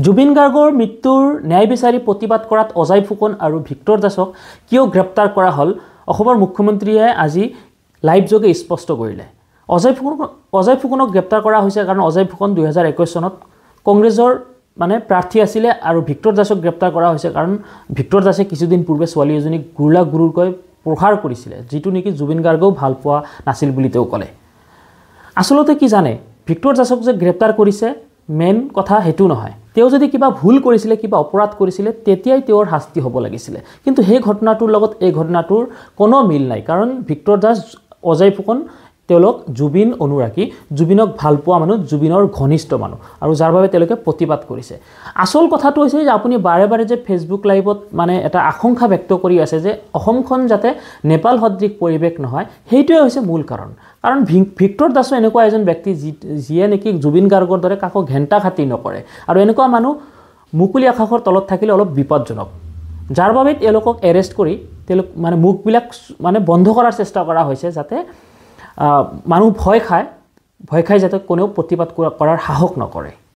জুবিন গাৰ্গৰ মৃত্যুৰ ন্যায় বিচাৰি প্ৰতিবাদ কৰাত অজয় ফুকন আৰু ভিক্টৰ দাসক কিয় গ্ৰেপ্তাৰ কৰা হ'ল অসমৰ মুখ্যমন্ত্ৰীয়ে আজি লাইভ যোগে স্পষ্ট কৰিলে। অজয় ফুকনক গ্ৰেপ্তাৰ কৰা হৈছে কাৰণ অজয় ফুকন 2021 চনত কংগ্ৰেছৰ প্ৰাৰ্থী আছিলে আৰু ভিক্টৰ দাসক গ্ৰেপ্তাৰ কৰা হৈছে কাৰণ ভিক্টৰ দাসে কিছুদিন পূৰ্বে ছোৱালী এজনীক গুৰুৰকৈ প্ৰহাৰ কৰিছিলে, যিটো নেকি জুবিন গাৰ্গেও ভাল পোৱা নাছিল বুলি তেওঁ ক'লে। আচলতে কি জানে, ভিক্টৰ দাসক যে গ্ৰেপ্তাৰ কৰিছে মেইন কথা সেইটো নহয়। তেওঁ যদি কিবা ভুল কৰিছিলে, কিবা অপৰাধ কৰিছিলে, তেতিয়াই তেওঁৰ শাস্তি হ'ব লাগিছিলে। কিন্তু সেই ঘটনাটোৰ লগত এই ঘটনাটোৰ কোনো মিল নাই, কাৰণ ভিক্টৰ দাস, অজয় ফুকন তেওঁলোক জুবিন অনুৰাগী, জুবিনক ভাল পোৱা মানুহ, জুবিনৰ ঘনিষ্ঠ মানুহ, আৰু যাৰ বাবে তেওঁলোকে প্ৰতিবাদ কৰিছে। আচল কথাটো হৈছে যে আপুনি বাৰে বাৰে যে ফেচবুক লাইভত এটা আশংকা ব্যক্ত কৰি আছে যে অসমখন যাতে নেপাল সদৃশ পৰিৱেশ নহয়, সেইটোৱে হৈছে মূল কাৰণ। কাৰণ ভিক্টৰ দাসো এনেকুৱা এজন ব্যক্তি যিয়ে নেকি জুবিন গাৰ্গৰ দৰে কাকো ঘেণ্টা খাতি নকৰে, আৰু এনেকুৱা মানুহ মুকলি আকাশৰ তলত থাকিলে অলপ বিপদজনক, যাৰ বাবে তেওঁলোকক এৰেষ্ট কৰি তেওঁলোক মুখবিলাক বন্ধ কৰাৰ চেষ্টা কৰা হৈছে, যাতে মানুহ ভয় খায় যাতে কোনেও প্ৰতিবাদ কৰাৰ সাহস নকৰে।